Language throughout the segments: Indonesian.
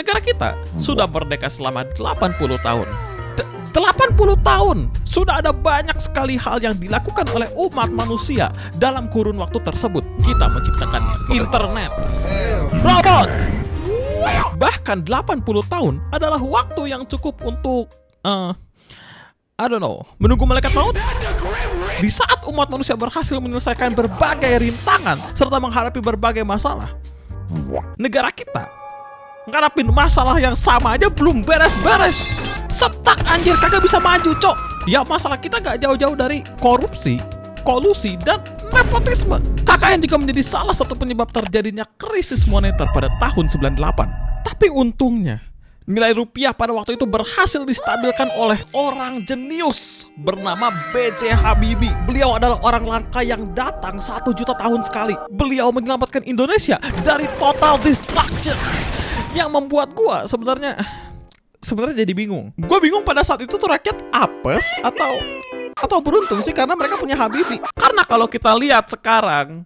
Negara kita sudah merdeka selama 80 tahun. 80 tahun sudah ada banyak sekali hal yang dilakukan oleh umat manusia dalam kurun waktu tersebut. Kita menciptakan internet, robot. Bahkan 80 tahun adalah waktu yang cukup untuk menunggu malaikat maut. Di saat umat manusia berhasil menyelesaikan berbagai rintangan serta menghadapi berbagai masalah, negara kita ngadapin masalah yang sama aja belum beres-beres. Setak anjir, kagak bisa maju, cok. Ya masalah kita gak jauh-jauh dari korupsi, kolusi, dan nepotisme. KKN juga menjadi salah satu penyebab terjadinya krisis moneter pada tahun 98. Tapi untungnya, nilai rupiah pada waktu itu berhasil distabilkan oleh orang jenius bernama B.J. Habibie. Beliau adalah orang langka yang datang 1 juta tahun sekali. Beliau menyelamatkan Indonesia dari total destruction. Yang membuat gua sebenarnya jadi bingung. Gue bingung pada saat itu tuh rakyat apes atau beruntung sih karena mereka punya Habibie. Karena kalau kita lihat sekarang,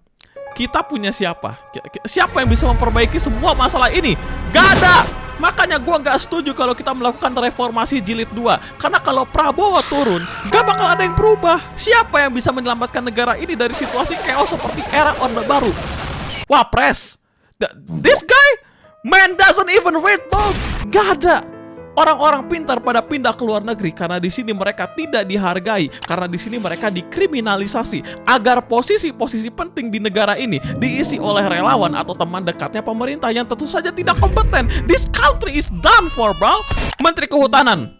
kita punya siapa? Siapa yang bisa memperbaiki semua masalah ini? Gak ada. Makanya gue gak setuju kalau kita melakukan reformasi jilid 2. Karena kalau Prabowo turun, gak bakal ada yang berubah. Siapa yang bisa menyelamatkan negara ini dari situasi chaos seperti era Orde Baru? Wapres. This guy, man doesn't even read books. Gak ada. Orang-orang pintar pada pindah ke luar negeri karena di sini mereka tidak dihargai, karena di sini mereka dikriminalisasi agar posisi-posisi penting di negara ini diisi oleh relawan atau teman dekatnya pemerintah yang tentu saja tidak kompeten. This country is done for, bro. Menteri Kehutanan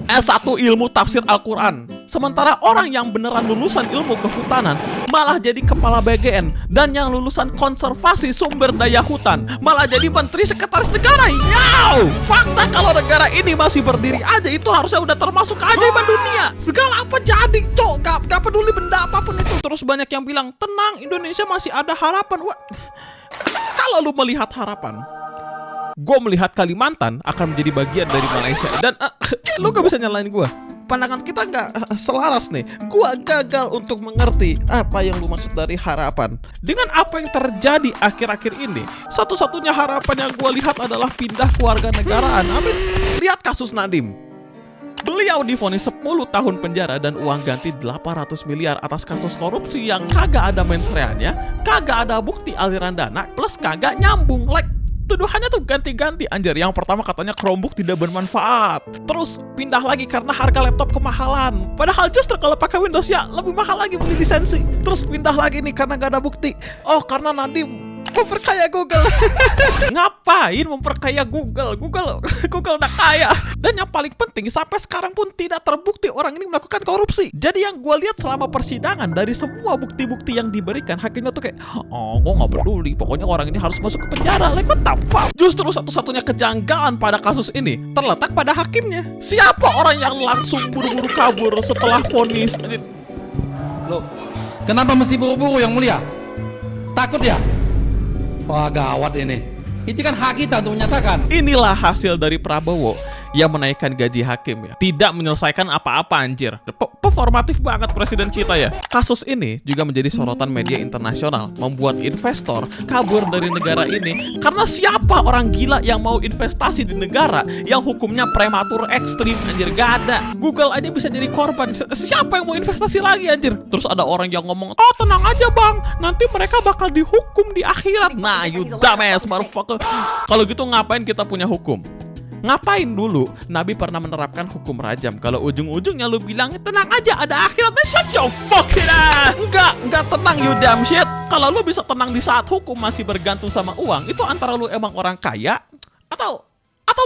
S1 ilmu tafsir Al-Quran, sementara orang yang beneran lulusan ilmu kehutanan malah jadi kepala BGN, dan yang lulusan konservasi sumber daya hutan malah jadi menteri sekretaris negara. Yow! Fakta kalau negara ini masih berdiri aja itu harusnya udah termasuk keajaiban dunia. Segala apa jadi, cok, gak peduli benda apapun itu. Terus banyak yang bilang, tenang, Indonesia masih ada harapan. Wah, kalau lu melihat harapan, gue melihat Kalimantan akan menjadi bagian dari Malaysia. Dan lu gak bisa nyalain gue. Pandangan kita gak selaras nih. Gue gagal untuk mengerti apa yang lu maksud dari harapan. Dengan apa yang terjadi akhir-akhir ini, satu-satunya harapan yang gue lihat adalah pindah kewarganegaraan. Amin. Lihat kasus Nadiem. Beliau divonis 10 tahun penjara dan uang ganti 800 miliar atas kasus korupsi yang kagak ada mensreanya, kagak ada bukti aliran dana, plus kagak nyambung. Tuduhannya tuh ganti-ganti anjir. Yang pertama katanya Chromebook tidak bermanfaat, terus pindah lagi karena harga laptop kemahalan, padahal justru kalau pakai Windows ya lebih mahal lagi beli lisensi. Terus pindah lagi nih karena gak ada bukti. Oh, karena Nadiem memperkaya Google. Ngapain memperkaya Google? Google udah kaya. Dan yang paling penting, sampai sekarang pun tidak terbukti orang ini melakukan korupsi. Jadi yang gue lihat selama persidangan, dari semua bukti-bukti yang diberikan, hakimnya tuh kayak, oh, gue gak peduli, pokoknya orang ini harus masuk ke penjara. Like what the fuck? Justru satu-satunya kejanggalan pada kasus ini terletak pada hakimnya. Siapa orang yang langsung buru-buru kabur setelah vonis? Loh, kenapa mesti buru-buru yang mulia? Takut ya? Wah, gawat ini. Itu kan hak kita untuk menyatakan. Inilah hasil dari Prabowo yang menaikkan gaji hakim ya. Tidak menyelesaikan apa-apa anjir. Performatif banget presiden kita ya. Kasus ini juga menjadi sorotan media internasional, membuat investor kabur dari negara ini. Karena siapa orang gila yang mau investasi di negara yang hukumnya prematur ekstrim anjir? Gak ada. Google aja bisa jadi korban. Siapa yang mau investasi lagi anjir? Terus ada orang yang ngomong, oh tenang aja bang, nanti mereka bakal dihukum di akhirat. Nah, you dumbass motherfucker. Kalau gitu ngapain kita punya hukum? Ngapain dulu Nabi pernah menerapkan hukum rajam kalau ujung-ujungnya lu bilang tenang aja ada akhirat? Shut your fucking ass. Enggak tenang you damn shit. Kalau lu bisa tenang di saat hukum masih bergantung sama uang, itu antara lu emang orang kaya atau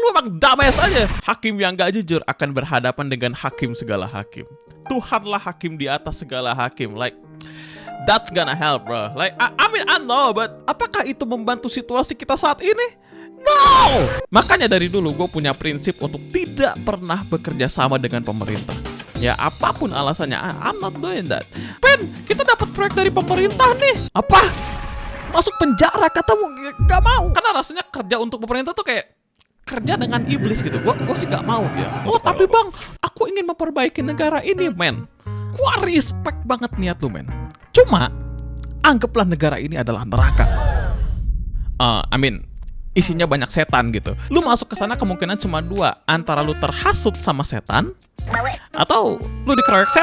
lu emang dumbass aja. Hakim yang gak jujur akan berhadapan dengan hakim segala hakim. Tuhanlah hakim di atas segala hakim. Like, that's gonna help, bro. Like, I mean, I know, but apakah itu membantu situasi kita saat ini? No! Makanya dari dulu gue punya prinsip untuk tidak pernah bekerja sama dengan pemerintah. Ya apapun alasannya, I'm not doing that. Pen, kita dapat proyek dari pemerintah nih. Apa? Masuk penjara katamu? Gak mau. Karena rasanya kerja untuk pemerintah tuh kayak kerja dengan iblis gitu. Gue sih gak mau ya. Oh tapi bang, aku ingin memperbaiki negara ini, men. Gua respect banget niat lu, men. Cuma anggaplah negara ini adalah neraka. isinya banyak setan gitu. Lu masuk ke sana kemungkinan cuma dua, antara lu terhasut sama setan atau lu dikeroyok setan.